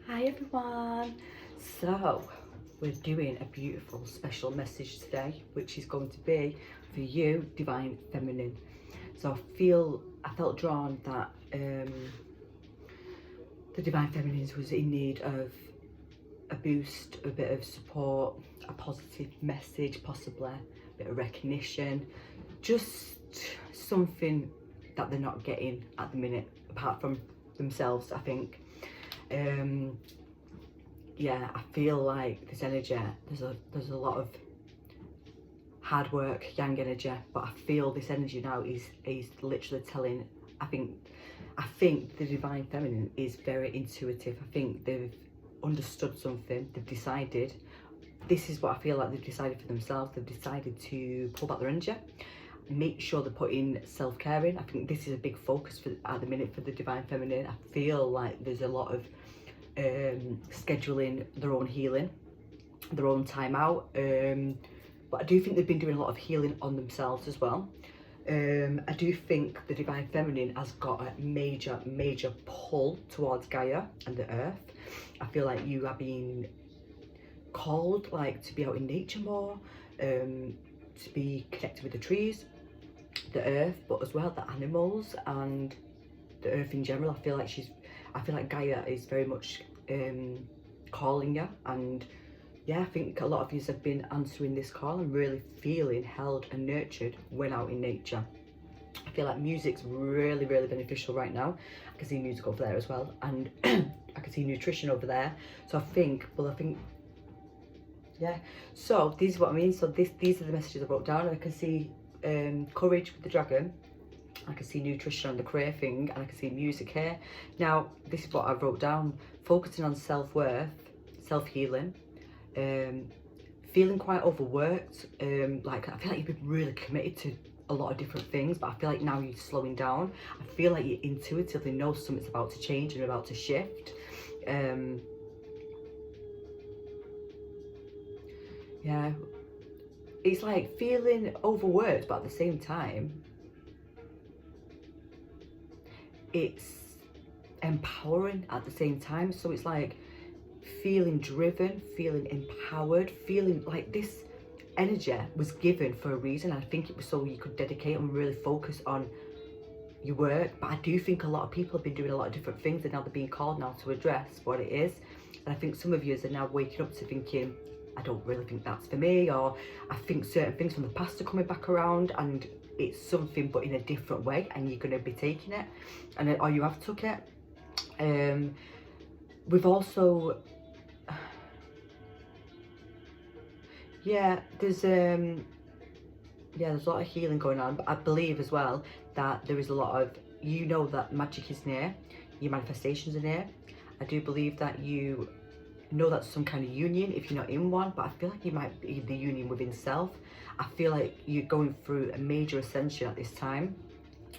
Hi everyone. So we're doing a beautiful special message today, which is going to be for you, Divine Feminine. So I felt drawn that the Divine Feminine was in need of a boost, a bit of support, a positive message, possibly a bit of recognition, just something that they're not getting at the minute, apart from themselves, I think. Yeah, I feel like this energy, there's a lot of hard work, yang energy, but I feel this energy now is literally telling, I think the Divine Feminine is very intuitive. I think they've understood something, they've decided, this is what I feel like they've decided for themselves. They've decided to pull back their energy, make sure they're putting self-care in. I think this is a big focus at the minute for the Divine Feminine. I feel like there's a lot of scheduling their own healing, their own time out, but I do think they've been doing a lot of healing on themselves as well. I do think the Divine Feminine has got a major pull towards Gaia and the earth. I feel like you are being called like to be out in nature more, to be connected with the trees, the earth, but as well the animals and the earth in general. I feel like Gaia is very much calling you, and yeah, I think a lot of you have been answering this call and really feeling held and nurtured when out in nature. I feel like music's really beneficial right now. I can see music over there as well, and I can see nutrition over there. So I think yeah, so this is what I mean. So these are the messages I wrote down. I can see courage with the dragon, I can see nutrition on the crayfish, and I can see music here. Now, this is what I wrote down: focusing on self-worth, self-healing, feeling quite overworked. Like, I feel like you've been really committed to a lot of different things, but I feel like now you're slowing down. I feel like you intuitively know something's about to change and about to shift. Yeah, it's like feeling overworked, but at the same time, it's empowering at the same time. So it's like feeling driven, feeling empowered, feeling like this energy was given for a reason. I think it was so you could dedicate and really focus on your work. But I do think a lot of people have been doing a lot of different things, and now they're being called now to address what it is. And I think some of you are now waking up to thinking, I don't really think that's for me, or I think certain things from the past are coming back around and it's something but in a different way, and you're going to be taking it, and or you have took it. We've also there's a lot of healing going on, but I believe as well that there is a lot of, you know, that magic is near, your manifestations are near. I do believe that you know that's some kind of union if you're not in one, but I feel like you might be the union within self. I feel like you're going through a major ascension at this time.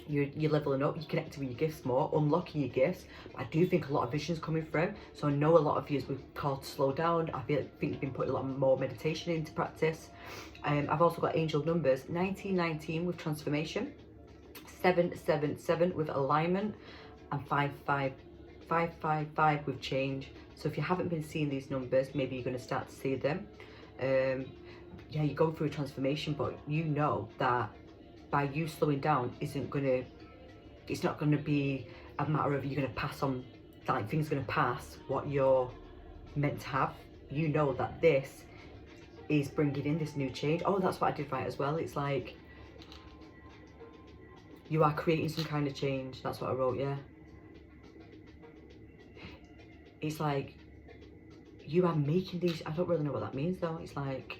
You're leveling up, you're connecting with your gifts more, unlocking your gifts. But I do think a lot of vision's coming through. So I know a lot of you have called to slow down. I think you've been putting a lot more meditation into practice. I've also got angel numbers 1919 with transformation, 777 with alignment, and 55555 with change. So if you haven't been seeing these numbers, maybe you're going to start to see them. Yeah, you're going through a transformation, but you know that by you slowing down it's not going to be a matter of you're going to pass on, like things are going to pass what you're meant to have. You know that this is bringing in this new change. Oh, that's what I did right as well. It's like you are creating some kind of change. That's what I wrote. Yeah, it's like you are making these, I don't really know what that means though. It's like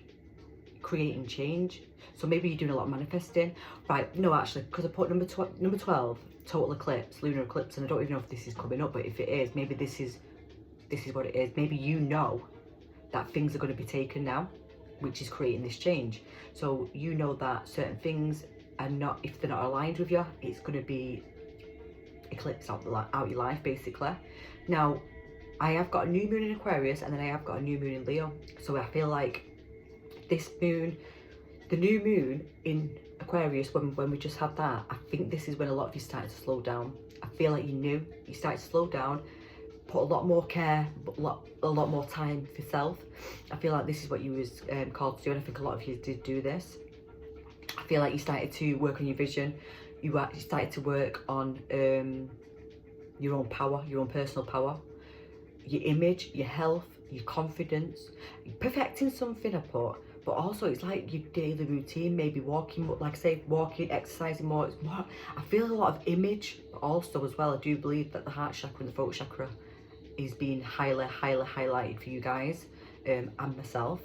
creating change. So maybe you're doing a lot of manifesting. Right, no, actually, because I put number 12, total eclipse, lunar eclipse, and I don't even know if this is coming up, but if it is, maybe this is what it is. Maybe you know that things are going to be taken now, which is creating this change. So you know that certain things are not, if they're not aligned with you, it's going to be eclipsed out your life, basically. Now, I have got a new moon in Aquarius, and then I have got a new moon in Leo. So I feel like this moon, the new moon in Aquarius, when we just had that, I think this is when a lot of you started to slow down. I feel like you started to slow down, put a lot more care, a lot more time for yourself. I feel like this is what you was called to do, and I think a lot of you did do this. I feel like you started to work on your vision. You started to work on your own power, your own personal power, your image, your health, your confidence, perfecting something I put. But also it's like your daily routine, maybe walking, like I say, walking, exercising more. It's more, I feel a lot of image, but also as well, I do believe that the heart chakra and the throat chakra is being highly highlighted for you guys, and myself.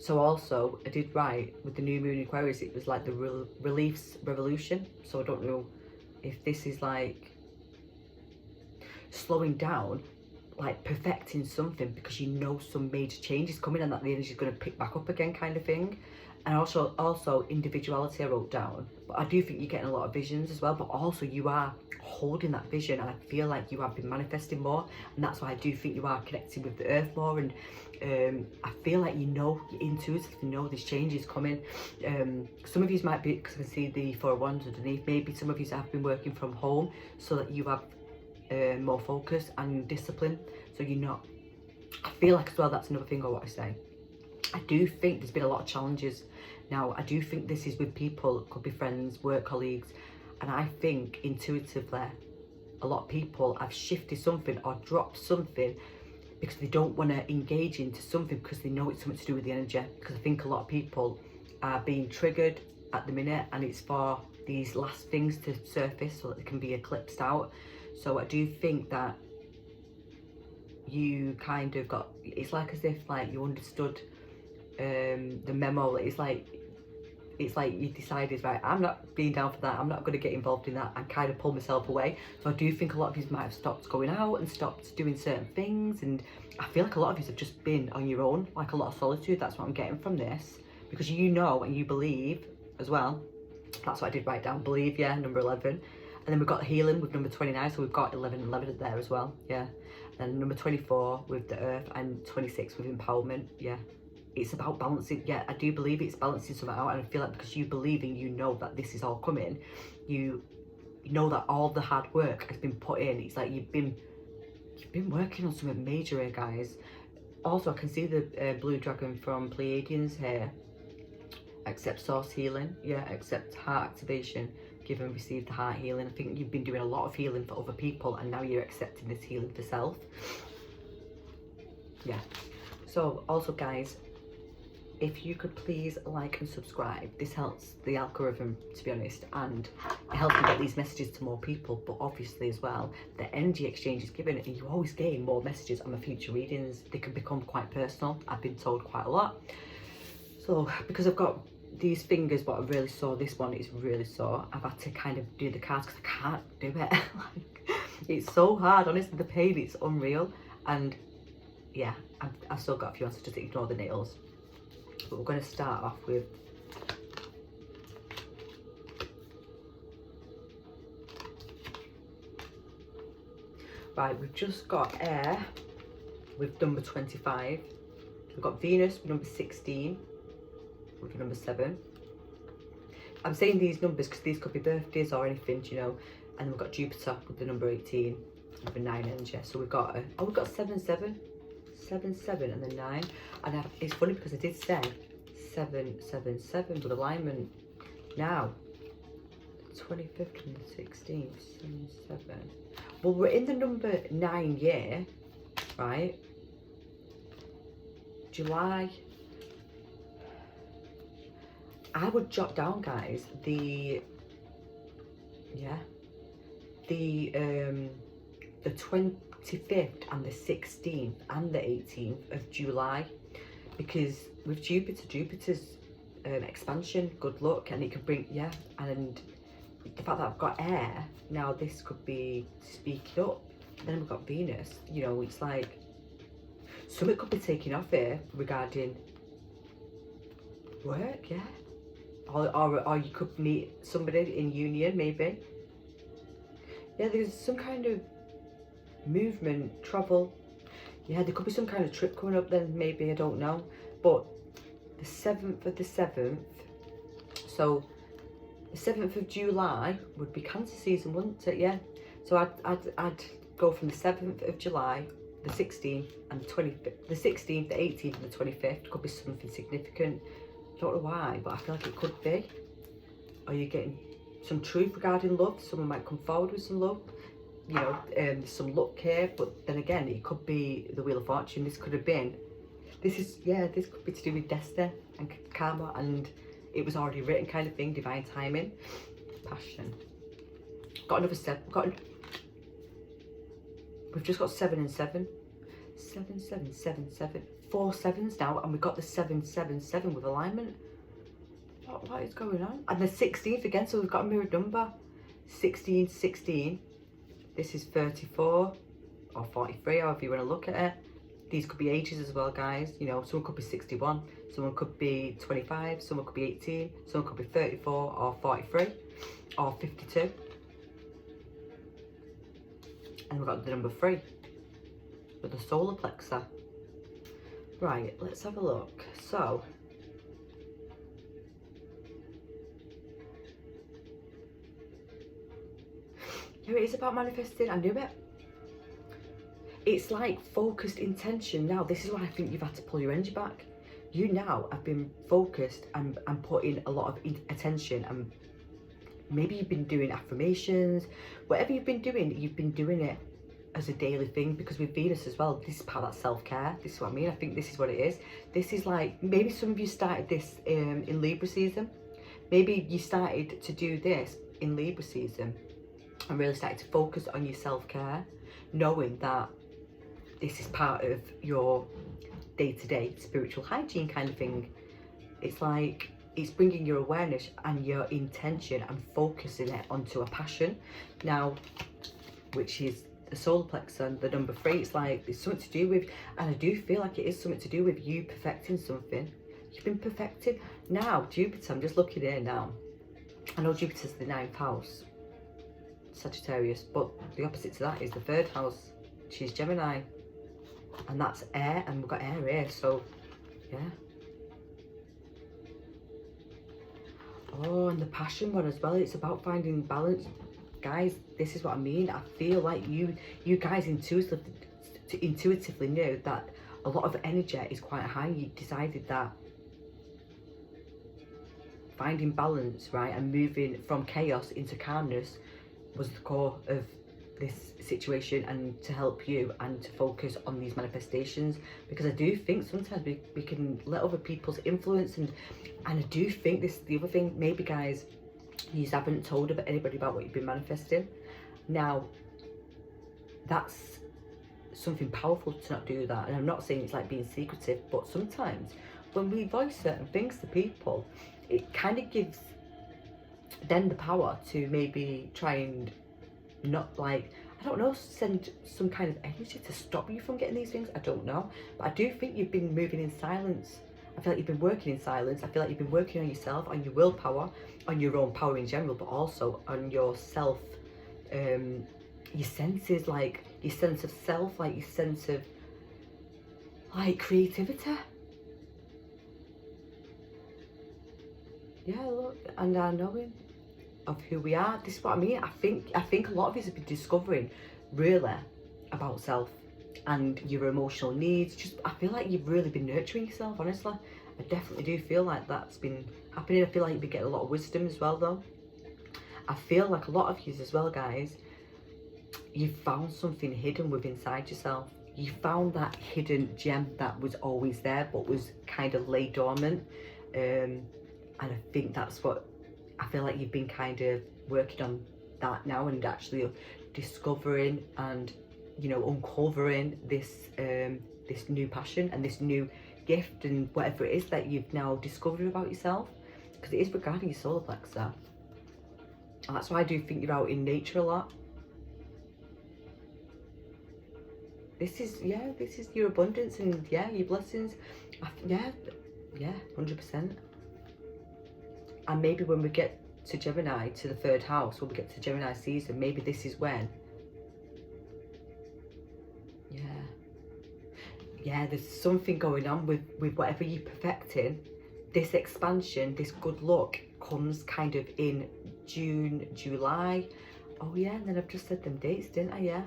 So also I did write with the new moon in Aquarius, it was like the reliefs revolution. So I don't know if this is like slowing down, like perfecting something because you know some major change is coming and that the energy is going to pick back up again, kind of thing. And also individuality I wrote down, but I do think you're getting a lot of visions as well, but also you are holding that vision, and I feel like you have been manifesting more, and that's why I do think you are connecting with the earth more. And I feel like you intuitively know this change is coming. Some of you might be, because I can see the 4 of Wands underneath, maybe some of you have been working from home so that you have more focus and discipline, so you're not, I feel like as well, that's another thing I want to say. I do think there's been a lot of challenges. Now, I do think this is with people, could be friends, work colleagues, and I think intuitively a lot of people have shifted something or dropped something because they don't want to engage into something because they know it's something to do with the energy. Because I think a lot of people are being triggered at the minute, and it's for these last things to surface so that they can be eclipsed out. So I do think that you kind of got, it's like as if like you understood the memo. It's like you decided, right, I'm not being down for that, I'm not going to get involved in that, and kind of pull myself away. So I do think a lot of you might have stopped going out and stopped doing certain things, and I feel like a lot of you have just been on your own, like a lot of solitude. That's what I'm getting from this, because you know and you believe as well. That's what I did write down, believe, yeah, number 11. And then we've got healing with number 29, so we've got 11 there as well, yeah. And then number 24 with the earth, and 26 with empowerment, yeah. It's about balancing, yeah, I do believe it's balancing something out, and I feel like because you believe and you know that this is all coming, you know that all the hard work has been put in. It's like you've been working on something major here, guys. Also, I can see the blue dragon from Pleiadians here. Accept source healing, yeah, accept heart activation, give and receive the heart healing. I think you've been doing a lot of healing for other people, and now you're accepting this healing for self, yeah. So also, guys, if you could please like and subscribe, this helps the algorithm, to be honest, and it helps me get these messages to more people. But obviously as well, the energy exchange is given, and you always gain more messages on my future readings. They can become quite personal, I've been told quite a lot. So because I've got these fingers, but I really sore, this one is really sore, I've had to kind of do the cards because I can't do it. Like, it's so hard, honestly, the pain, it's unreal. And yeah, I've still got a few answers, just ignore the nails. But we're going to start off with right, we've just got air with number 25, we've got Venus with number 16, with number 7. I'm saying these numbers because these could be birthdays or anything, you know. And then we've got Jupiter with the number 18, with the 9 energy. So we've got we've got 7, 7, 7, 7, and then 9. And it's funny because I did say 7, 7, 7 with alignment. Now 25th and the 16th, 7, 7. Well, we're in the number 9 year, right? July. I would jot down, guys, the 25th and the 16th and the 18th of July, because with Jupiter's expansion, good luck, and it could bring, yeah, and the fact that I've got air, now this could be speaking up. Then we've got Venus, you know, it's like something could be taking off here regarding work, yeah. Or you could meet somebody in union, maybe. Yeah, there's some kind of movement, travel. Yeah, there could be some kind of trip coming up then, maybe, I don't know. But the 7th of the 7th, so the 7th of July would be Cancer season, wouldn't it? Yeah. So I'd go from the 7th of July, the 16th and the 25th, the 16th, the 18th and the 25th. Could be something significant. Don't know why, but I feel like it could be. Are you getting some truth regarding love? Someone might come forward with some love. You know, some luck here, but then again, it could be the Wheel of Fortune. This could have been, this could be to do with destiny and karma, and it was already written kind of thing, divine timing. Passion. Got another 7. We've just got 7 and 7. 7, 7, 7, 7. 4 sevens now, and we've got the 7, 7, 7 with alignment. What is going on? And the 16th again, so we've got a mirrored number. 16, 16. This is 34 or 43, however you want to look at it. These could be ages as well, guys. You know, someone could be 61, someone could be 25, someone could be 18, someone could be 34 or 43 or 52. And we've got the number 3 with the solar plexus. Right, let's have a look. So, here it is about manifesting. I knew it. It's like focused intention. Now, this is why I think you've had to pull your energy back. You now have been focused and putting a lot of attention, and maybe you've been doing affirmations. Whatever you've been doing it as a daily thing, because with Venus as well, this is part of that self-care. This is what I mean. I think this is what it is. This is like, maybe some of you started this in Libra season. Maybe you started to do this in Libra season and really started to focus on your self-care, knowing that this is part of your day-to-day spiritual hygiene kind of thing. It's like, it's bringing your awareness and your intention and focusing it onto a passion. Now, which is the solar plexus and the number 3. It's like, it's something to do with, and I do feel like it is something to do with you perfecting something. You've been perfecting. Now, Jupiter, I'm just looking here now. I know Jupiter's the 9th house, Sagittarius, but the opposite to that is the 3rd house. She's Gemini, and that's air, and we've got air here, so yeah. Oh, and the passion one as well. It's about finding balance, guys. This is what I mean. I feel like you guys intuitively knew that a lot of energy is quite high. You decided that finding balance, right, and moving from chaos into calmness was the core of this situation, and to help you and to focus on these manifestations, because I do think sometimes we can let other people's influence, and I do think this is the other thing. Maybe, guys, you haven't told anybody about what you've been manifesting. Now, that's something powerful to not do that, and I'm not saying it's like being secretive, but sometimes when we voice certain things to people, it kind of gives them the power to maybe try and not, like, I don't know, send some kind of energy to stop you from getting these things. I don't know, but I do think you've been moving in silence. I feel like you've been working in silence. I feel like you've been working on yourself, on your willpower, on your own power in general, but also on yourself, your senses, like your sense of self, like your sense of like creativity. Yeah, look, and our knowing of who we are. This is what I mean. I think a lot of us have been discovering really about self and your emotional needs. Just, I feel like you've really been nurturing yourself, honestly. I definitely do feel like that's been happening. I feel like you've been getting a lot of wisdom as well, though. I feel like a lot of you as well, guys, you've found something hidden within inside yourself. You found that hidden gem that was always there but was kind of laid dormant, and I think that's what I feel like you've been kind of working on that now, and actually discovering and, you know, uncovering this this new passion and this new gift and whatever it is that you've now discovered about yourself, because it is regarding your solar plexus. And that's why I do think you're out in nature a lot. This is, yeah, this is your abundance and, yeah, your blessings. Yeah, 100%. And maybe when we get to Gemini, to the 3rd house, when we get to Gemini season, maybe this is when, yeah, there's something going on with whatever you're perfecting. This expansion, this good luck comes kind of in June, July. Oh yeah, and then I've just said them dates, didn't I? Yeah.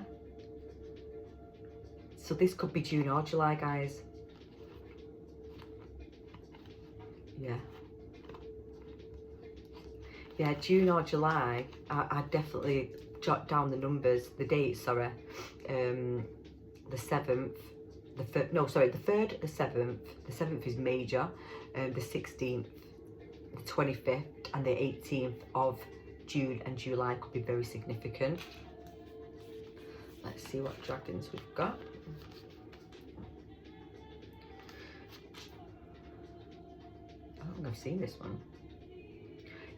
So this could be June or July, guys. Yeah. Yeah, June or July. I definitely jot down the numbers, the dates, sorry. The 7th, the 3rd, the 7th. The 7th is major. The 16th, the 25th, and the 18th of June and July could be very significant. Let's see what dragons we've got. I don't think I've seen this one.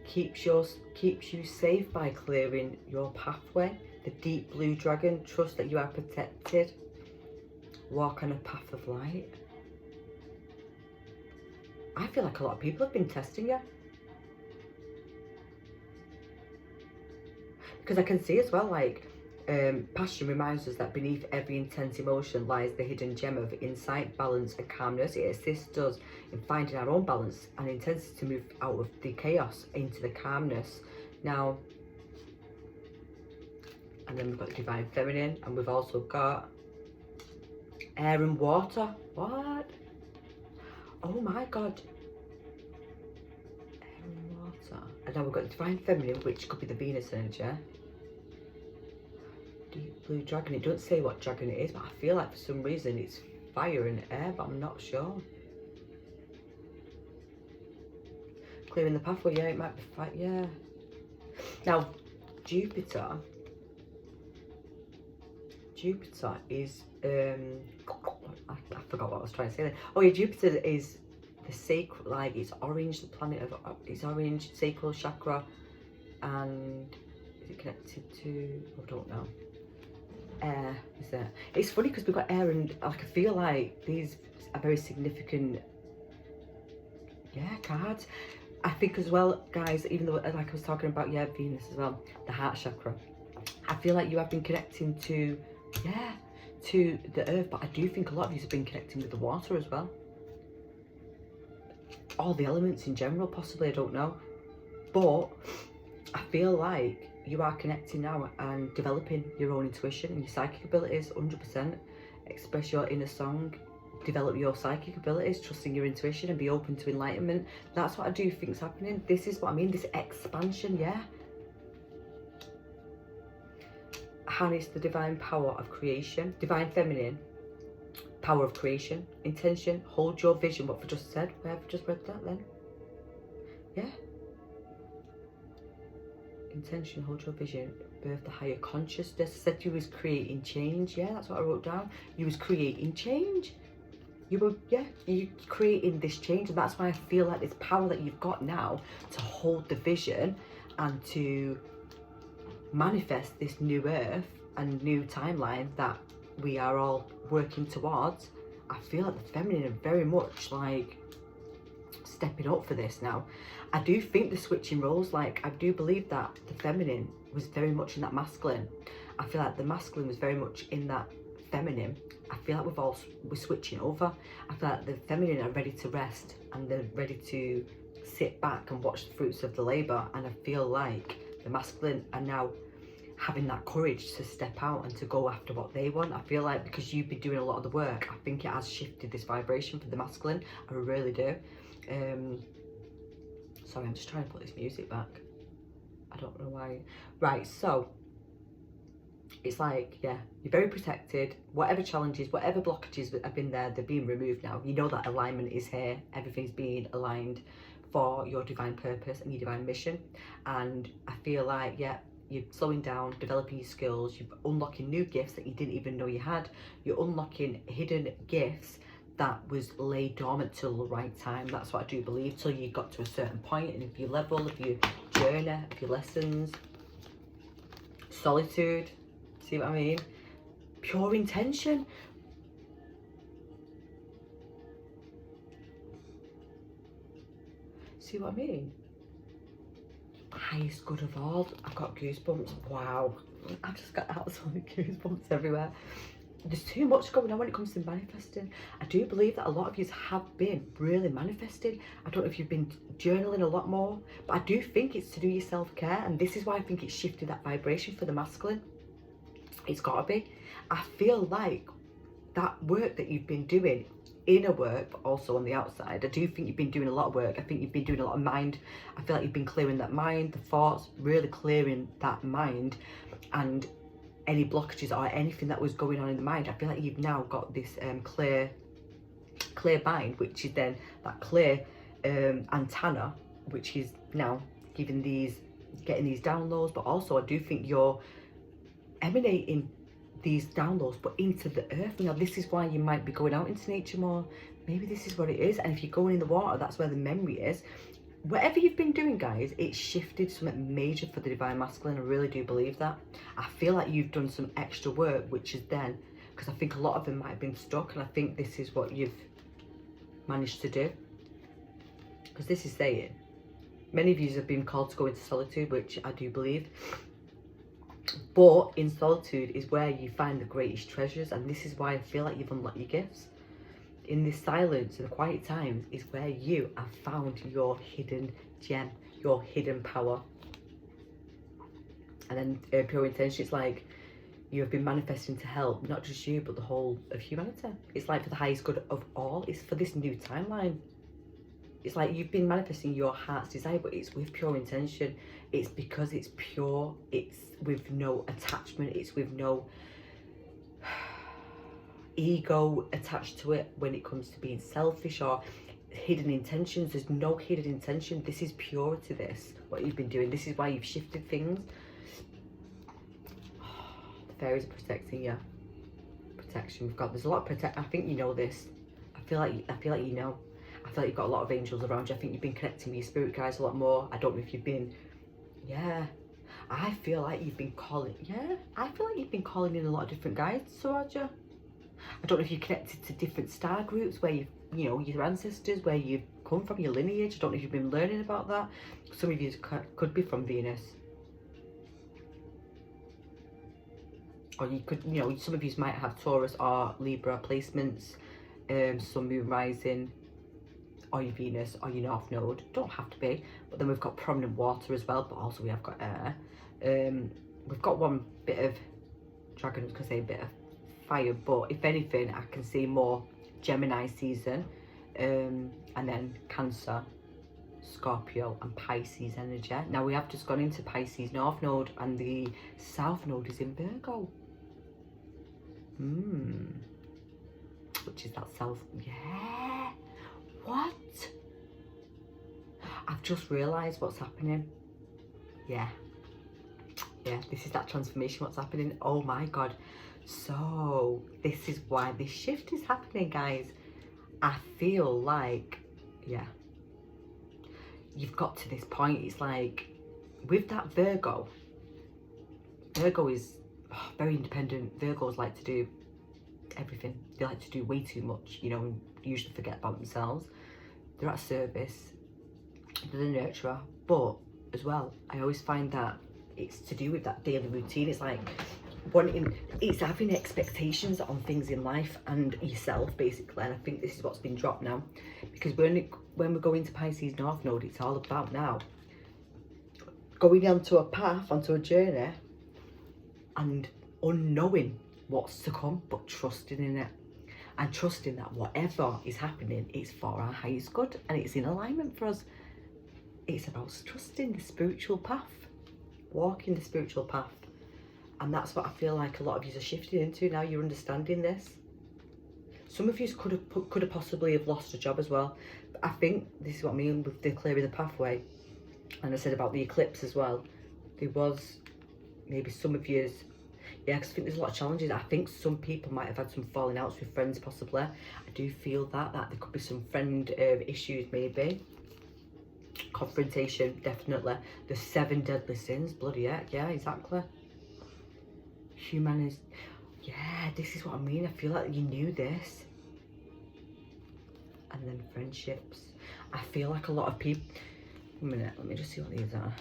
Keeps you safe by clearing your pathway. The deep blue dragon, trust that you are protected. Walk on a path of light. I feel like a lot of people have been testing you. Because I can see as well, like, passion reminds us that beneath every intense emotion lies the hidden gem of insight, balance and calmness. It assists us in finding our own balance and intensity to move out of the chaos into the calmness. Now, and then we've got divine feminine, and we've also got air and water. What? Oh my god. Air and water. And now we've got divine feminine, which could be the Venus energy. Deep blue dragon. It doesn't say what dragon it is, but I feel like for some reason it's fire and air, but I'm not sure. Clearing the pathway, yeah, it might be fire, yeah. Now, Jupiter is, I forgot what I was trying to say there. Oh yeah, Jupiter is the sacred, like, it's orange, the planet of, it's orange, sacral chakra, and is it connected to, I don't know. Air, is it? It's funny because we've got air and, like, I feel like these are very significant, yeah, cards. I think as well, guys, even though, like I was talking about, yeah, Venus as well, the heart chakra, I feel like you have been connecting to, yeah, to the earth, but I do think a lot of you have been connecting with the water as well. All the elements in general, possibly, I don't know. But I feel like you are connecting now and developing your own intuition and your psychic abilities, 100%. Express your inner song, develop your psychic abilities, trusting your intuition and be open to enlightenment. That's what I do think is happening. This is what I mean, this expansion, yeah. Harness the divine power of creation. Divine feminine, power of creation. Intention, hold your vision. What I just said, where have I just read that then? Yeah. Intention, hold your vision, birth the higher consciousness. Said you was creating change. Yeah, that's what I wrote down. You was creating change. You were, yeah, you creating this change, and that's why I feel like this power that you've got now to hold the vision and to manifest this new earth and new timeline that we are all working towards. I feel like the feminine are very much like stepping up for this now. I do think the switching roles, like, I do believe that the feminine was very much in that masculine. I feel like the masculine was very much in that feminine. I feel like we're switching over. I feel like the feminine are ready to rest and they're ready to sit back and watch the fruits of the labour, and I feel like the masculine are now having that courage to step out and to go after what they want. I feel like because you've been doing a lot of the work, I think it has shifted this vibration for the masculine. I really do. Sorry, I'm just trying to put this music back. I don't know why. Right, so it's like, yeah, you're very protected. Whatever challenges, whatever blockages that have been there, they're being removed now. You know that alignment is here. Everything's being aligned for your divine purpose and your divine mission. And I feel like, yeah, you're slowing down, developing your skills, you're unlocking new gifts that you didn't even know you had. You're unlocking hidden gifts that was laid dormant till the right time. That's what I do believe, till you got to a certain point, and if your level, if your journey, if your lessons, solitude, see what I mean? Pure intention. See what I mean? Highest good of all. I've got goosebumps. Wow. I've just got absolutely goosebumps everywhere. There's too much going on when it comes to manifesting. I do believe that a lot of you have been really manifesting. I don't know if you've been journaling a lot more, but I do think it's to do your self-care, and this is why I think it's shifted that vibration for the masculine. It's got to be. I feel like that work that you've been doing, inner work, but also on the outside. I do think you've been doing a lot of work. I think you've been doing a lot of mind. I feel like you've been clearing that mind, the thoughts, really clearing that mind, and any blockages or anything that was going on in the mind. I feel like you've now got this clear mind, which is then that clear antenna, which is now getting these downloads. But also I do think you're emanating these downloads but into the earth. Now this is why you might be going out into nature more. Maybe this is what it is. And if you're going in the water, that's where the memory is. Whatever you've been doing, guys, it's shifted something major for the divine masculine. I really do believe that. I feel like you've done some extra work, which is then, because I think a lot of them might have been stuck, and I think this is what you've managed to do. Because this is saying, many of you have been called to go into solitude, which I do believe. But in solitude is where you find the greatest treasures, and this is why I feel like you've unlocked your gifts. In this silence and the quiet times is where you have found your hidden gem, your hidden power. And then pure intention, it's like you have been manifesting to help not just you but the whole of humanity. It's like for the highest good of all. It's for this new timeline. It's like you've been manifesting your heart's desire, but it's with pure intention. It's because it's pure. It's with no attachment. It's with no ego attached to it when it comes to being selfish or hidden intentions. There's no hidden intention. This is purity, this, what you've been doing. This is why you've shifted things. The fairies are protecting you. Protection. We've got, there's a lot of protect. I think you know this. I feel like you know. I feel like you've got a lot of angels around you. I think you've been connecting with your spirit guides a lot more. I don't know if you've been, I feel like you've been calling, I feel like you've been calling in a lot of different guides towards you. I don't know if you're connected to different star groups where you know, your ancestors, where you've come from, your lineage. I don't know if you've been learning about that. Some of you could be from Venus. Or you could, you know, some of you might have Taurus or Libra placements, Sun, Moon, Rising, or your Venus, or your North Node. Don't have to be. But then we've got prominent water as well, but also we have got air. We've got one bit of dragon, I was going to say a bit of fire, but if anything, I can see more Gemini season, and then Cancer, Scorpio, and Pisces energy. Now we have just gone into Pisces North Node, and the South Node is in Virgo. Which is that self, what? I've just realised what's happening. Yeah, this is that transformation, what's happening. Oh my God. So this is why this shift is happening, guys. I feel like, you've got to this point. It's like with that Virgo is very independent. Virgos like to do everything. They like to do way too much, you know, and usually forget about themselves. They're at service, they're the nurturer, but as well, I always find that it's to do with that daily routine. It's like it's having expectations on things in life and yourself, basically. And I think this is what's been dropped now, because when we go into Pisces North Node, it's all about now going onto a path, onto a journey, and unknowing what's to come, but trusting in it, and trusting that whatever is happening, it's for our highest good and it's in alignment for us. It's about trusting the spiritual path, walking the spiritual path. And that's what I feel like a lot of you are shifting into now. You're understanding this. Some of you could have possibly have lost a job as well. But I think this is what I mean with the clearing the pathway. And I said about the eclipse as well. There was maybe some of you, because I think there's a lot of challenges. I think some people might have had some falling outs with friends possibly. I do feel that there could be some friend issues maybe. Confrontation, definitely. The 7 deadly sins, bloody heck, yeah, exactly. Humanist, this is what I mean. I feel like you knew this. And then friendships. I feel like a lot of people, a minute, let me just see what these are.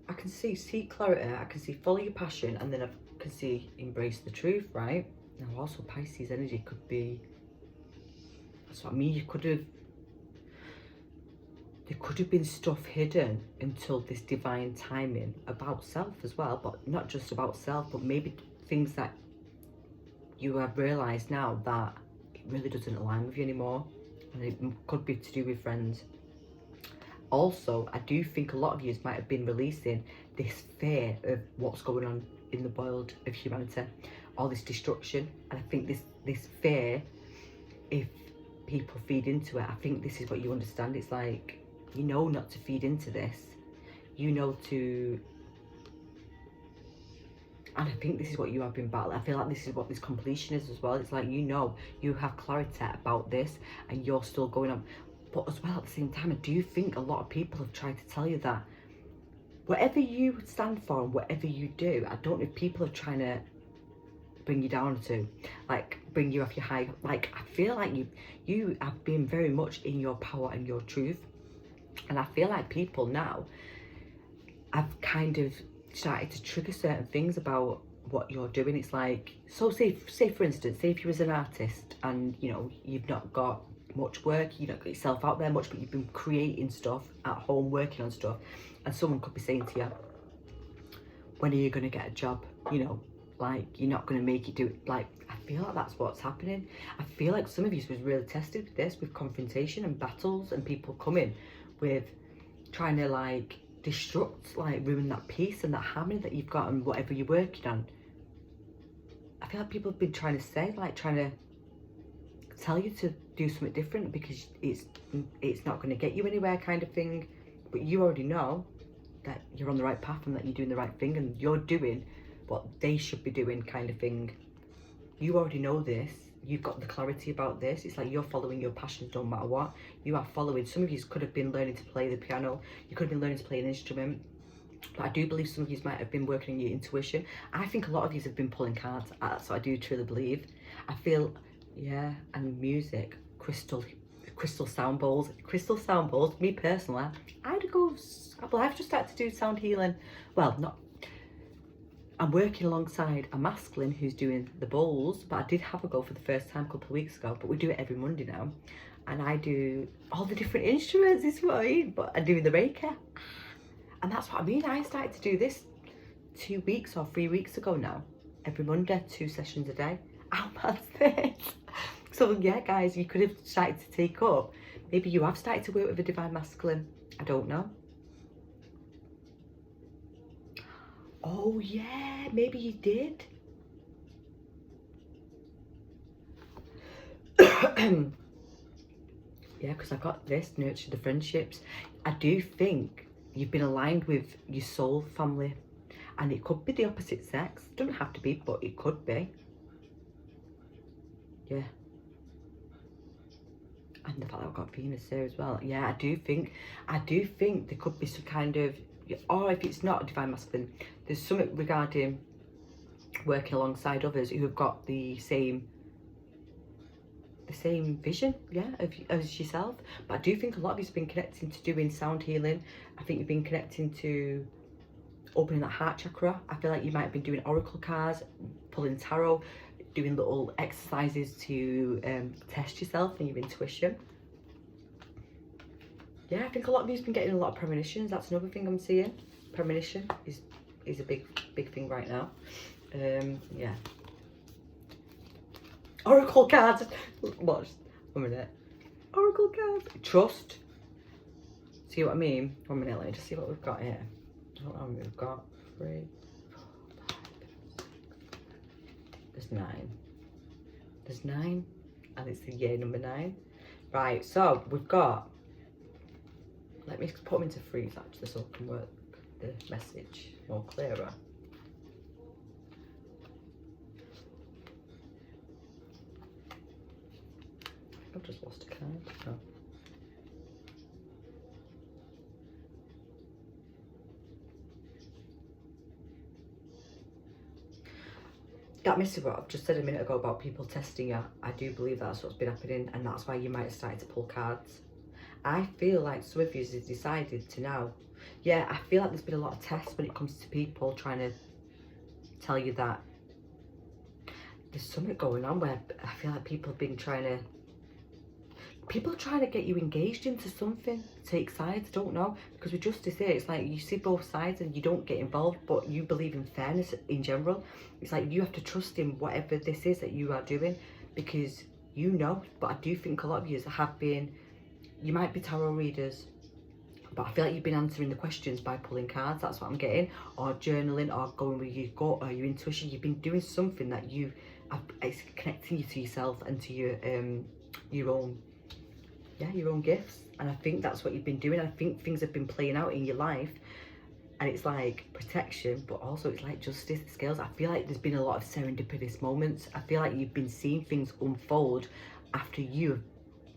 I can see seek clarity, I can see follow your passion, and then I can see embrace the truth, right? Now also Pisces energy could be, that's what I mean, you could have, there could have been stuff hidden until this divine timing about self as well, but not just about self, but maybe things that you have realised now that it really doesn't align with you anymore, and it could be to do with friends. Also, I do think a lot of you might have been releasing this fear of what's going on in the world of humanity, all this destruction, and I think this fear, if people feed into it, I think this is what you understand. It's like, you know not to feed into this, you know to, and I think this is what you have been battling. I feel like this is what this completion is as well. It's like, you know, you have clarity about this and you're still going on. But as well, at the same time, I do think a lot of people have tried to tell you that whatever you stand for and whatever you do, I don't know if people are trying to bring you down to, like, bring you off your high. Like, I feel like you have been very much in your power and your truth. And I feel like people now have kind of started to trigger certain things about what you're doing. It's like, so say for instance, say if you was an artist and, you know, you've not got much work, you don't got yourself out there much, but you've been creating stuff at home, working on stuff, and someone could be saying to you, when are you going to get a job? You know, like, you're not going to make it, do it. Like, I feel like that's what's happening. I feel like some of you was really tested with this, with confrontation and battles, and people coming with trying to, like, destruct, like, ruin that peace and that harmony that you've got and whatever you're working on. I feel like people have been trying to say, like, trying to tell you to do something different because it's not going to get you anywhere, kind of thing. But you already know that you're on the right path and that you're doing the right thing and you're doing what they should be doing, kind of thing. You already know this. You've got the clarity about this. It's like you're following your passions no matter what. You are following. Some of you could have been learning to play the piano. You could have been learning to play an instrument. But I do believe some of you might have been working on your intuition. I think a lot of you have been pulling cards. So I do truly believe. I feel, yeah, and music, crystal sound bowls. Me personally, I've just started to do sound healing. Well, not. I'm working alongside a masculine who's doing the bowls, but I did have a go for the first time a couple of weeks ago, but we do it every Monday now. And I do all the different instruments, is what I mean, but I'm doing the Reiki. And that's what I mean. I started to do this 2 weeks or 3 weeks ago now. Every Monday, 2 sessions a day. How bad's this? So yeah, guys, you could have started to take up. Maybe you have started to work with a divine masculine. I don't know. Oh yeah, maybe you did. Yeah, because I got this, nurture the friendships. I do think you've been aligned with your soul family, and it could be the opposite sex. It doesn't have to be, but it could be. Yeah. And the fact that I've got Venus there as well. Yeah, I do think there could be some kind of, or if it's not a divine masculine, there's something regarding working alongside others who have got the same vision, yeah, as yourself. But I do think a lot of you've been connecting to doing sound healing. I think you've been connecting to opening that heart chakra. I feel like you might have been doing oracle cards, pulling tarot, doing little exercises to test yourself and your intuition. Yeah, I think a lot of you've been getting a lot of premonitions. That's another thing I'm seeing. Premonition is a big thing right now. Yeah. Oracle cards. Watch. 1 minute. Oracle cards. Trust. See what I mean? 1 minute. Let me just see what we've got here. I don't know what we've got. 3, 4, 5, 6. There's 9. There's 9. And it's the year number 9. Right. So we've got. Let me put them into freeze actually so I can work the message more clearer. I've just lost a card. Oh. That message what I've just said a minute ago about people testing you, I do believe that's what's been happening, and that's why you might have started to pull cards. I feel like some of you have decided to now, yeah, I feel like there's been a lot of tests when it comes to people trying to tell you that there's something going on where I feel like people have been trying to, people are trying to get you engaged into something, take sides, don't know, because with justice here, it's like you see both sides and you don't get involved, but you believe in fairness in general. It's like you have to trust in whatever this is that you are doing, because you know. But I do think a lot of you have been, you might be tarot readers, but I feel like you've been answering the questions by pulling cards, that's what I'm getting, or journaling, or going with your gut or your intuition. You've been doing something that it's connecting you to yourself and to your own, yeah, your own gifts. And I think that's what you've been doing. I think things have been playing out in your life, and it's like protection, but also it's like justice, scales. I feel like there's been a lot of serendipitous moments. I feel like you've been seeing things unfold after you've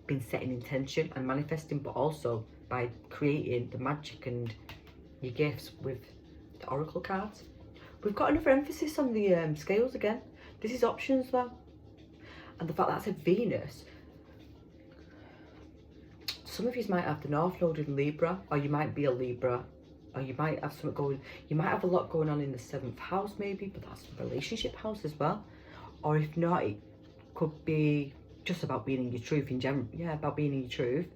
been setting intention and manifesting, but also by creating the magic and your gifts with the oracle cards. We've got another emphasis on the scales again. This is options though, and the fact that I said Venus. Some of you might have the North Node in Libra, or you might be a Libra, or you might have something going, you might have a lot going on in the 7th house maybe, but that's the relationship house as well. Or if not, it could be just about being in your truth in general. Yeah, about being in your truth.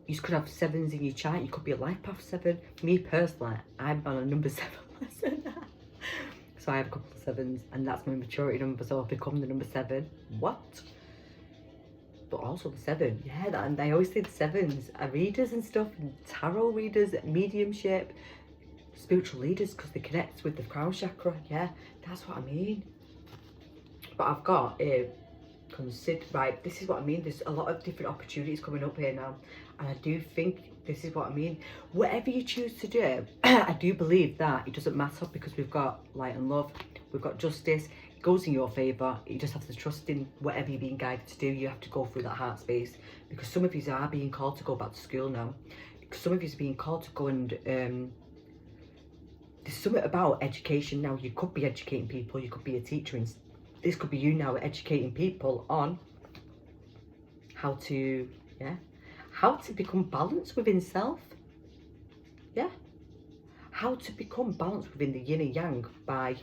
You could have 7s in your chart. You could be a life path 7. Me personally, I'm on a number 7 lesson. So I have a couple of 7s, and that's my maturity number, so I've become the number 7. What? But also the 7, yeah, and I always say the 7s are readers and stuff, and tarot readers, mediumship, spiritual leaders, because they connect with the crown chakra. Yeah, that's what I mean. But I've got right, this is what I mean. There's a lot of different opportunities coming up here now, and I do think this is what I mean. Whatever you choose to do, I do believe that it doesn't matter, because we've got light and love, we've got justice. It goes in your favour. You just have to trust in whatever you're being guided to do. You have to go through that heart space, because some of you are being called to go back to school now. Some of you are being called to go and there's something about education now. You could be educating people, you could be a teacher, and this could be you now educating people on how to, yeah, how to become balanced within self. Yeah, how to become balanced within the yin and yang by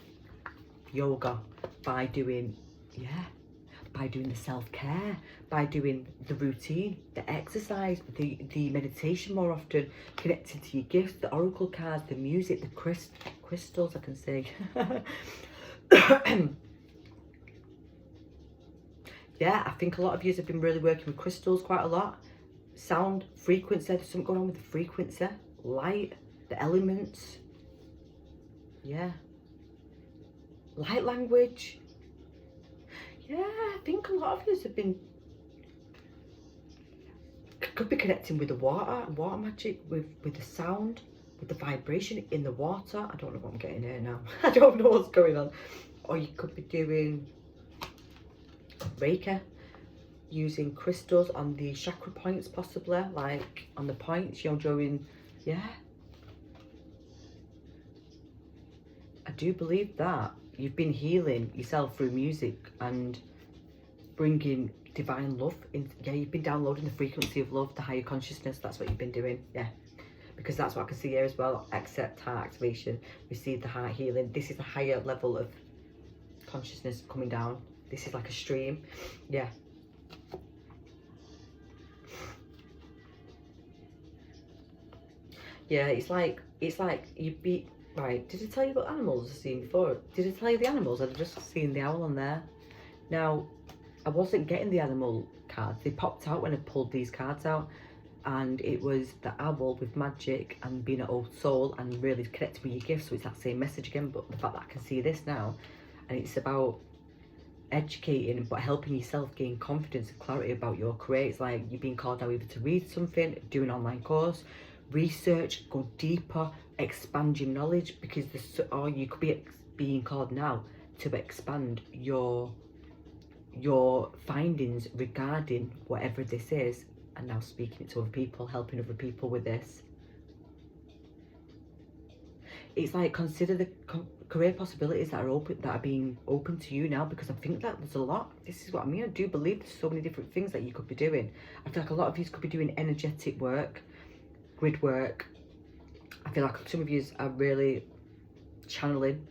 yoga, by doing, yeah, by doing the self-care, by doing the routine, the exercise, the meditation more often, connecting to your gifts, the oracle cards, the music, the crystals, I can say. Yeah, I think a lot of you have been really working with crystals quite a lot. Sound, frequency, there's something going on with the frequency, light, the elements. Yeah. Light language. Yeah, I think a lot of you have been, could be connecting with the water magic, with the sound, with the vibration in the water. I don't know what I'm getting here now. I don't know what's going on. Or you could be doing Reiki, using crystals on the chakra points, possibly, like on the points, you're drawing, yeah. I do believe that you've been healing yourself through music and bringing divine love in. Yeah, you've been downloading the frequency of love, the higher consciousness. That's what you've been doing. Yeah, because that's what I can see here as well. Accept heart activation, receive the heart healing. This is a higher level of consciousness coming down. This is like a stream. Yeah. Yeah, it's like you'd be, right, did I tell you about animals I've seen before? Did I tell you the animals? I've just seen the owl on there. Now, I wasn't getting the animal cards. They popped out when I pulled these cards out, and it was the owl with magic and being an old soul and really connecting with your gifts. So it's that same message again, but the fact that I can see this now, and it's about educating but helping yourself gain confidence and clarity about your career. It's like you're being called now either to read something, do an online course, research, go deeper, expand your knowledge, because this, or you could be being called now to expand your findings regarding whatever this is, and now speaking it to other people, helping other people with this. It's like, consider the career possibilities that are open, that are being open to you now, because I think that there's a lot. This is what I mean. I do believe there's so many different things that you could be doing. I feel like a lot of you could be doing energetic work, grid work. I feel like some of you are really channeling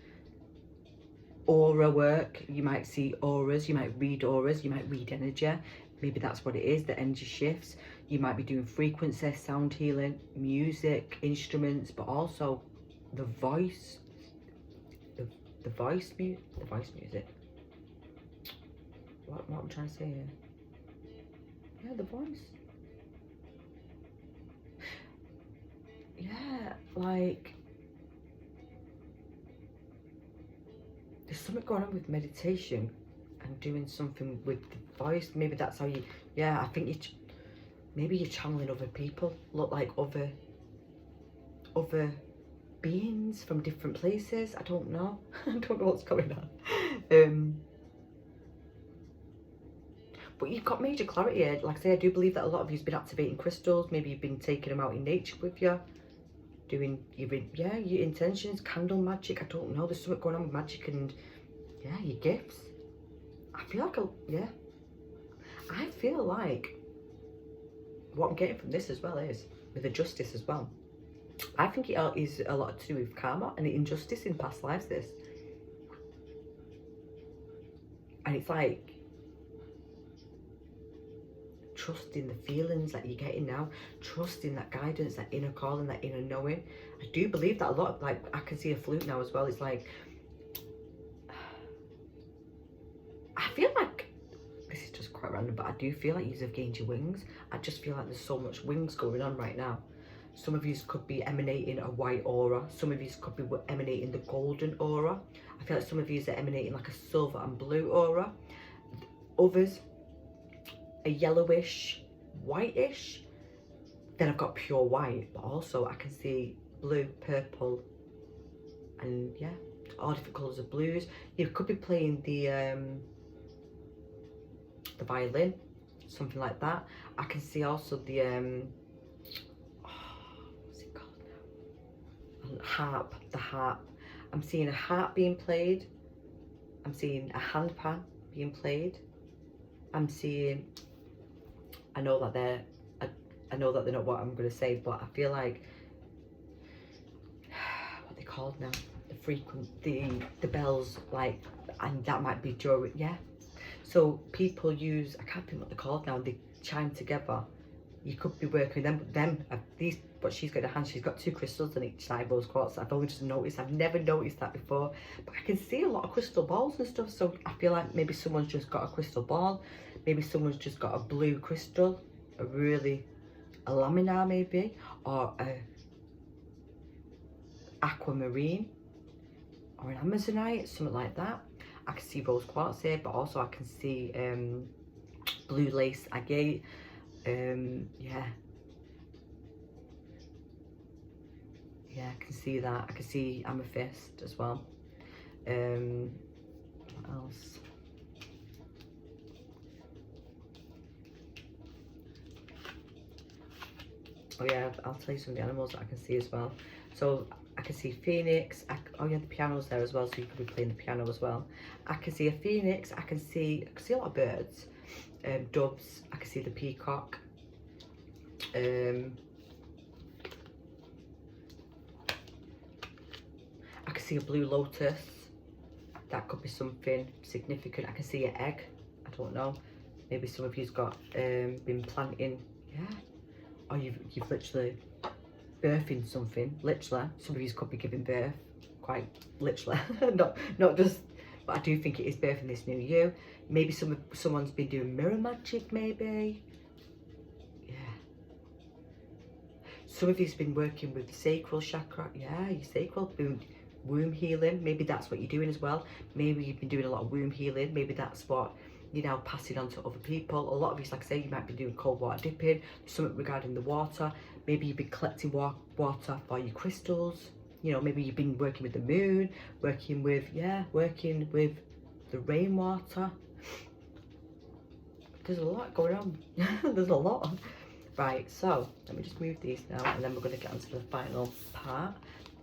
aura work. You might see auras, you might read auras, you might read energy. Maybe that's what it is, the energy shifts. You might be doing frequency, sound healing, music, instruments, but also the voice, the voice music. What I'm trying to say here? Yeah, the voice. Yeah, like there's something going on with meditation and doing something with the voice. Maybe that's how you, yeah, I think maybe you're channeling other people, look like other beings from different places. I don't know. I don't know what's going on. But you've got major clarity here. Like I say, I do believe that a lot of you've been activating crystals. Maybe you've been taking them out in nature with you. Doing your intentions, candle magic. I don't know. There's something going on with magic and yeah, your gifts. I feel like I feel like what I'm getting from this as well is with the justice as well. I think it is a lot to do with karma and injustice in past lives. This, and it's like trusting the feelings that you're getting now, trusting that guidance, that inner calling, that inner knowing. I do believe that a lot of, like, I can see a flute now as well. It's like, I feel like, this is just quite random, but I do feel like you have gained your wings. I just feel like there's so much wings going on right now. Some of you could be emanating a white aura. Some of you could be emanating the golden aura. I feel like some of you are emanating like a silver and blue aura. Others, a yellowish, whitish. Then I've got pure white, but also I can see blue, purple, and yeah, all different colours of blues. You could be playing the violin, something like that. I can see also the what's it called now? Harp, the harp. I'm seeing a harp being played. I'm seeing a handpan being played. I'm seeing, I know that they're not what I'm going to say, but I feel like, what are they called now? The bells, like, and that might be during, yeah. So people use, I can't think what they're called now, they chime together. You could be working with them, these, but she's got in her hand, she's got 2 crystals on each side of those quartz. I've only just noticed, I've never noticed that before, but I can see a lot of crystal balls and stuff. So I feel like maybe someone's just got a crystal ball, maybe someone's just got a blue crystal, a laminar maybe, or a aquamarine, or an amazonite, something like that. I can see rose quartz here, but also I can see blue lace agate. Yeah, I can see that. I can see amethyst as well. What else? Oh yeah, I'll tell you some of the animals that I can see as well. So I can see phoenix. Oh yeah, the piano's there as well, so you could be playing the piano as well. I can see a phoenix. I can see a lot of birds, doves. I can see the peacock. I can see a blue lotus. That could be something significant. I can see an egg. I don't know. Maybe some of you's got been planting. Yeah. Or you've literally birthing something, literally. Some of you could be giving birth, quite literally. not just, but I do think it is birthing this new you. Maybe someone's been doing mirror magic, maybe. Yeah. Some of you's been working with the sacral chakra. Yeah, your sacral, womb healing. Maybe that's what you're doing as well. Maybe you've been doing a lot of womb healing. Maybe that's what you're now passing on to other people. A lot of you, like I say, you might be doing cold water dipping, something regarding the water. Maybe you've been collecting water for your crystals. You know, maybe you've been working with the moon, working with the rainwater. There's a lot going on. There's a lot. Right, so let me just move these now, and then we're going to get onto the final part.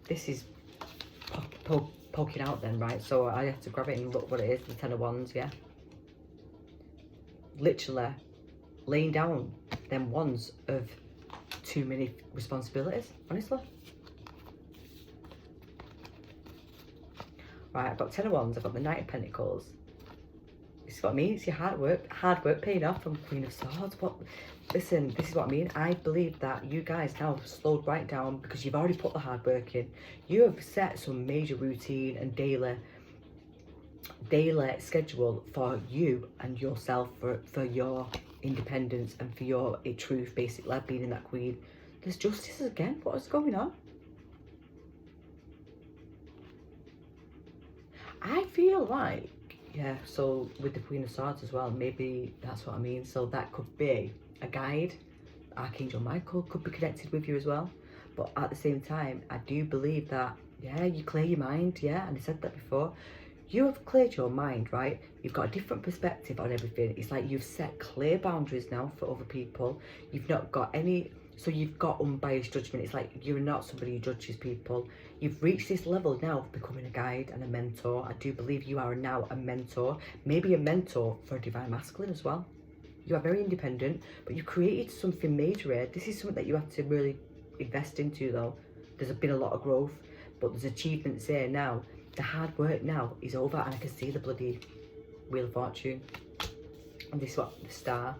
This is poking out then, right? So I have to grab it and look what it is, the 10 of Wands, yeah? Literally laying down them wands of too many responsibilities, honestly. Right, I've got 10 of Wands, I've got the Knight of Pentacles. This is what I mean. It's your hard work paying off from Queen of Swords. What? Listen, this is what I mean. I believe that you guys now have slowed right down because you've already put the hard work in. You have set some major routine and daily schedule for you and yourself, for your independence and for your truth, basically, like being in that queen. There's justice again. What is going on? I feel like, yeah, so with the Queen of Swords as well, maybe that's what I mean. So that could be a guide. Archangel Michael could be connected with you as well. But at the same time, I do believe that, yeah, you clear your mind, yeah, and I said that before. You have cleared your mind, right? You've got a different perspective on everything. It's like you've set clear boundaries now for other people. You've not got any, so you've got unbiased judgment. It's like you're not somebody who judges people. You've reached this level now of becoming a guide and a mentor. I do believe you are now a mentor, maybe a mentor for a divine masculine as well. You are very independent, but you created something major here. This is something that you have to really invest into though. There's been a lot of growth, but there's achievements there now. The hard work now is over, and I can see the bloody Wheel of Fortune. And this is what, the Star.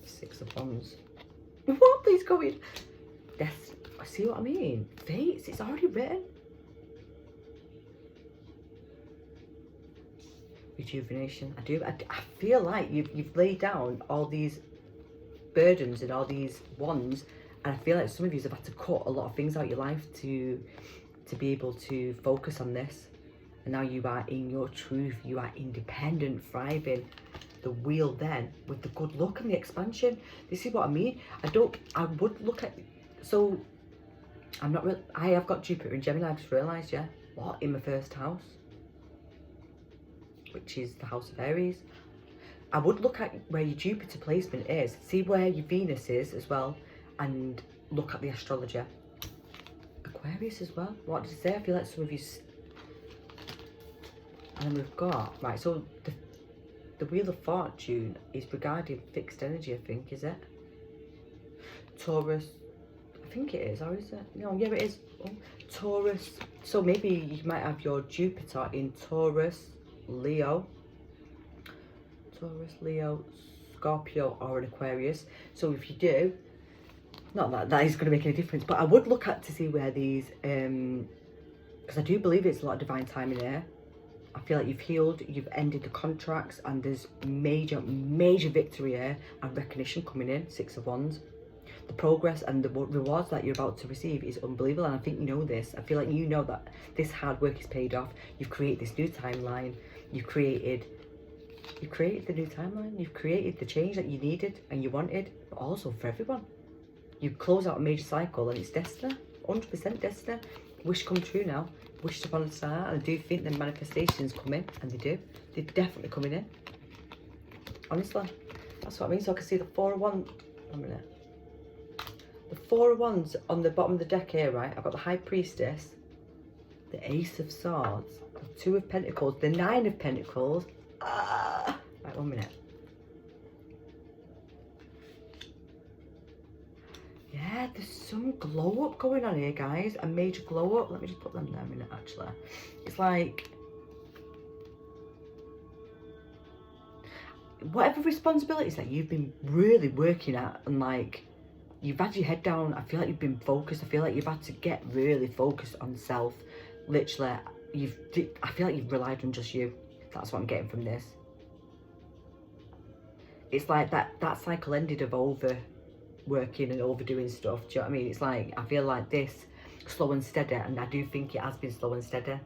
Six of Wands. What? Please go in. Death. I see what I mean. Fates, it's already written. Rejuvenation. I feel like you've laid down all these burdens and all these wands, and I feel like some of you have had to cut a lot of things out of your life to be able to focus on this. And now you are in your truth. You are independent, thriving. The wheel then with the good luck and the expansion. This is what I mean. I would look at, so I'm not really, I have got Jupiter in Gemini. I just realised, yeah, what, in my first house, which is the house of Aries. I would look at where your Jupiter placement is, see where your Venus is as well, and look at the astrologer. Aquarius as well. What did it say? I feel like some of you, and then we've got, right, so the Wheel of Fortune is regarding fixed energy, I think, is it? Taurus, I think it is, or is it? No, yeah, it is. Oh, Taurus. So maybe you might have your Jupiter in Taurus, Leo, Scorpio, or an Aquarius. So if you do, not that is going to make any difference, but I would look at to see where these, because I do believe it's a lot of divine timing here. I feel like you've healed, you've ended the contracts, and there's major victory here and recognition coming in. Six of Wands. The progress and the rewards that you're about to receive is unbelievable, and I think you know this. I feel like you know that this hard work is paid off. You've created this new timeline. You've created the new timeline. You've created the change that you needed and you wanted, but also for everyone. You close out a major cycle, and it's destiny, 100% destiny. Wish come true now. Wished upon a star, and I do think the manifestations come in, and they do. They're definitely coming in. Honestly, that's what I mean. So I can see the Four of Wands. A minute. The Four of Wands on the bottom of the deck here, right? I've got the High Priestess, the Ace of Swords, the Two of Pentacles, the Nine of Pentacles. Right, 1 minute. Yeah, there's some glow up going on here, guys. A major glow up. Let me just put them there a minute, actually. It's like, whatever responsibilities that you've been really working at, and like, you've had your head down. I feel like you've been focused. I feel like you've had to get really focused on self. Literally, I feel like you've relied on just you. That's what I'm getting from this. It's like that cycle ended of overworking and overdoing stuff. Do you know what I mean? It's like, I feel like this slow and steady, and I do think it has been slow and steady,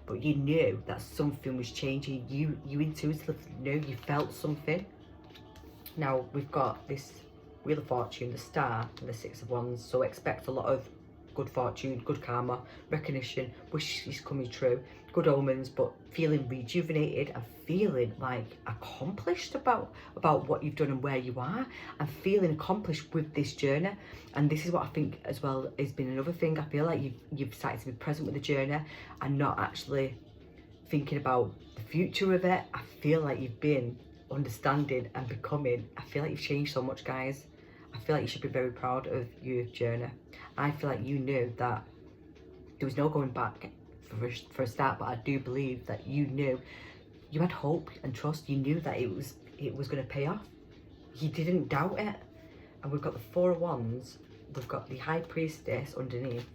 but you knew that something was changing. You intuitively knew, you felt something. Now we've got this Wheel of Fortune, the Star, and the Six of Wands. So expect a lot of good fortune, good karma, recognition, wishes coming true, good omens, but feeling rejuvenated and feeling like accomplished about what you've done and where you are, and feeling accomplished with this journey. And this is what I think as well has been another thing. I feel like you've started to be present with the journey and not actually thinking about the future of it. I feel like you've been understanding and becoming. I feel like you've changed so much, guys. I feel like you should be very proud of your journey. I feel like you knew that there was no going back for a start, but I do believe that you knew You had hope and trust. You knew that it was going to pay off. You didn't doubt it. And we've got the Four of Wands. We've got the High Priestess underneath.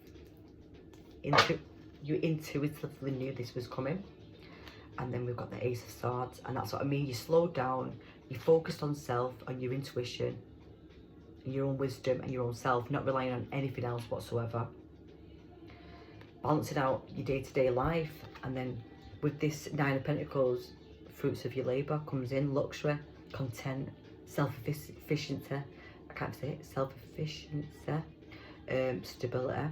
You intuitively knew this was coming. And then we've got the Ace of Swords. And that's what I mean. You slowed down. You focused on self, on your intuition, your own wisdom and your own self, not relying on anything else whatsoever. Balancing out your day-to-day life. And then with this Nine of Pentacles, fruits of your labour comes in. Luxury, content, self-efficiency. I can't say it. Self-efficiency. Stability.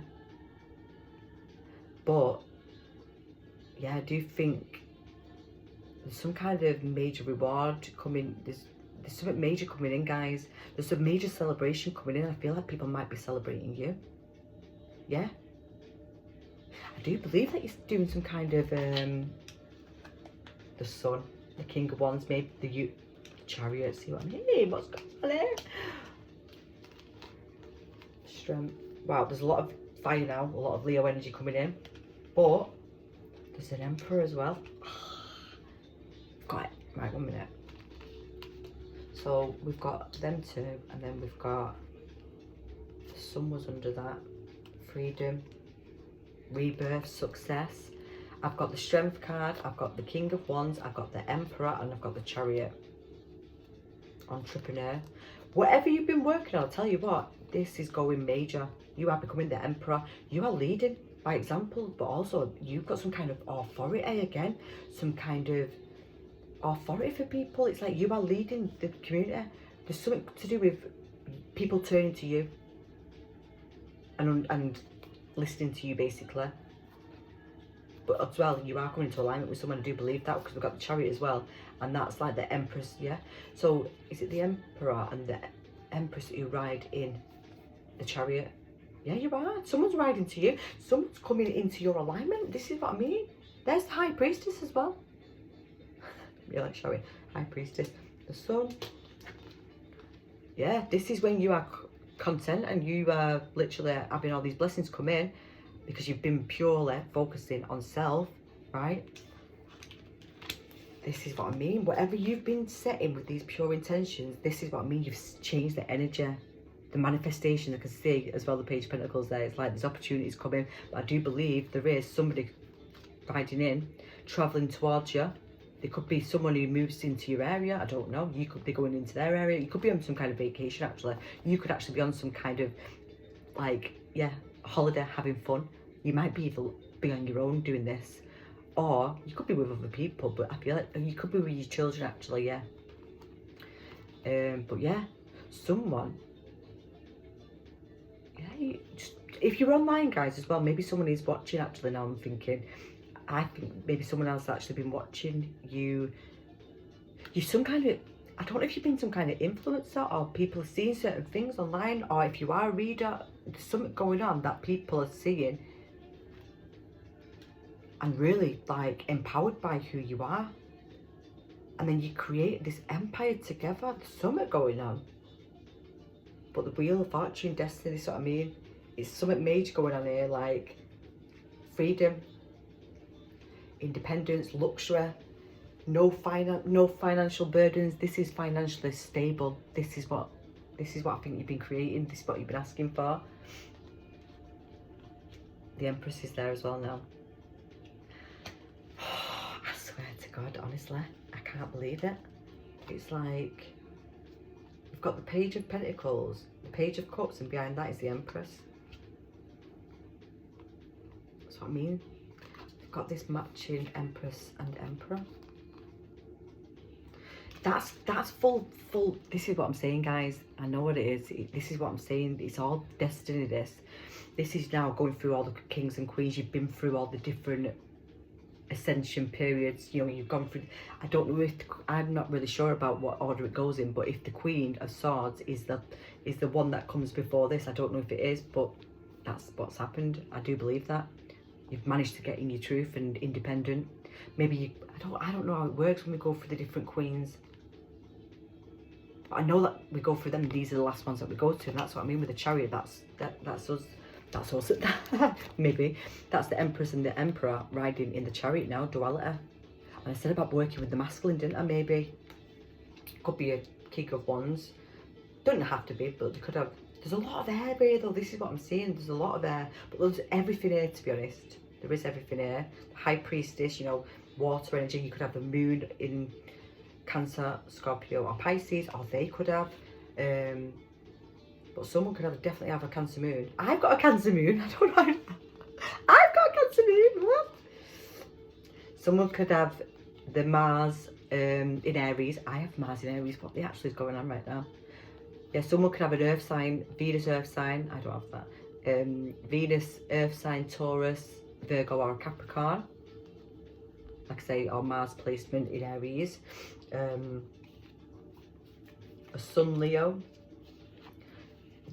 But yeah, I do think there's some kind of major reward coming. There's something major coming in, guys. There's a major celebration coming in. I feel like people might be celebrating you. Yeah. I do believe that you're doing some kind of the Sun, the King of Wands, maybe the Chariot. See what I mean? What's going on here? Strength. Wow, there's a lot of fire now, a lot of Leo energy coming in. But there's an Emperor as well. Got it. Right, 1 minute. So we've got them two, and then we've got the Sun was under that. Freedom, rebirth, success. I've got the Strength card, I've got the King of Wands, I've got the Emperor, and I've got the Chariot. Entrepreneur. Whatever you've been working on, I'll tell you what, this is going major. You are becoming the Emperor. You are leading by example, but also you've got some kind of authority again, some kind of authority for people. It's like you are leading the community. There's something to do with people turning to you and listening to you, basically. But as well, you are coming into alignment with someone. I do believe that, because we've got the Chariot as well, and that's like the Empress. Yeah, so is it the Emperor and the Empress who ride in the Chariot? Yeah, you are. Someone's riding to you. Someone's coming into your alignment. This is what I mean. There's the High Priestess as well. Yeah, like, shall we? High Priestess, the Sun. Yeah, this is when you are content and you are literally having all these blessings come in, because you've been purely focusing on self, right? This is what I mean. Whatever you've been setting with these pure intentions, this is what I mean. You've changed the energy, the manifestation. I can see as well the Page of Pentacles there. It's like there's opportunities coming, but I do believe there is somebody riding in, traveling towards you. There could be someone who moves into your area. I don't know. You could be going into their area. You could be on some kind of vacation, actually. You could actually be on some kind of, like, yeah, holiday, having fun. You might be on your own doing this. Or you could be with other people, but I feel like you could be with your children, actually, yeah. But yeah, someone, yeah, if you're online, guys, as well, maybe someone is watching, actually, now I'm thinking. I think maybe someone else has actually been watching you. You're some kind of, I don't know if you've been some kind of influencer, or people are seeing certain things online, or if you are a reader, there's something going on that people are seeing and really like empowered by who you are. And then you create this empire together. There's something going on. But the Wheel of Fortune, destiny, is what I mean. It's something major going on here, like freedom, independence, luxury, no financial burdens. This is financially stable. This is what I think you've been creating. This is what you've been asking for. The Empress is there as well now. I swear to God, honestly, I can't believe it. It's like we've got the Page of Pentacles, the Page of Cups, and behind that is the Empress. That's what I mean. We've got this matching Empress and Emperor. That's full. This is what I'm saying, guys. I know what it is. This is what I'm saying. It's all destiny. This is now going through all the kings and queens. You've been through all the different ascension periods. You know, you've gone through. I don't know if I'm not really sure about what order it goes in, but if the Queen of Swords is the one that comes before this, I don't know if it is, but that's what's happened. I do believe that you've managed to get in your truth and independent. Maybe I don't know how it works when we go through the different queens. But I know that we go through them. These are the last ones that we go to, and that's what I mean with the Chariot. That's us. That's us. Maybe that's the Empress and the Emperor riding in the Chariot now. Duality. And I said about working with the masculine, didn't I? Maybe could be a King of Wands. Don't have to be, but they could have. There's a lot of air here though. This is what I'm seeing. There's a lot of air, but there's everything here, to be honest. There is everything here. High Priestess, you know, water energy. You could have the moon in Cancer, Scorpio or Pisces, or they could have. But someone could definitely have a Cancer moon. I've got a Cancer moon. I don't know. I've got a Cancer moon. What? Someone could have the Mars in Aries. I have Mars in Aries. What actually is going on right now? Yeah, someone could have an Earth sign, Venus Earth sign. I don't have that. Venus Earth sign, Taurus, Virgo or Capricorn. Like I say, or Mars placement in Aries. A Sun Leo.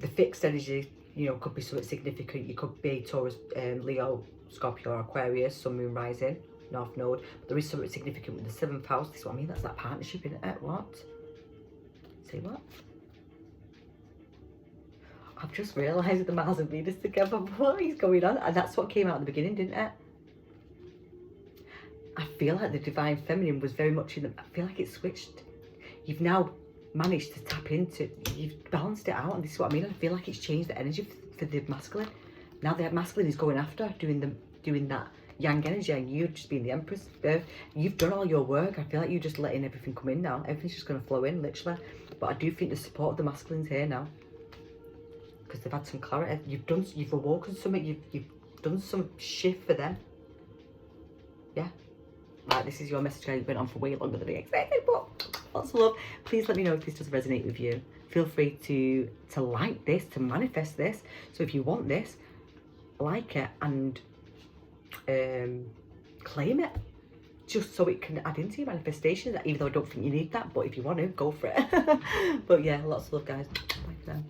The fixed energy, you know, could be something significant. You could be Taurus, Leo, Scorpio or Aquarius, Sun, Moon, Rising, North Node. But there is something significant with the 7th house. This is what I mean. That's that partnership, isn't it? What? Say what? I've just realised the Mars and Venus together. What is going on? And that's what came out at the beginning, didn't it? I feel like the Divine Feminine was very much in the... I feel like it switched. You've now managed to tap into... You've balanced it out, and this is what I mean. I feel like it's changed the energy for the masculine. Now the masculine is going after, doing that yang energy, and you just being the Empress. You've done all your work. I feel like you're just letting everything come in now. Everything's just going to flow in, literally. But I do think the support of the masculine's here now. Because they've had some clarity. You've awoken something. You've done some shift for them. Yeah. Right, this is your message. I've been on for way longer than I expected, but lots of love. Please let me know if this does resonate with you. Feel free to like this, to manifest this. So if you want this, like it and claim it, just so it can add into your manifestations. Even though I don't think you need that, but if you want to, go for it. But yeah, lots of love, guys. Bye for now.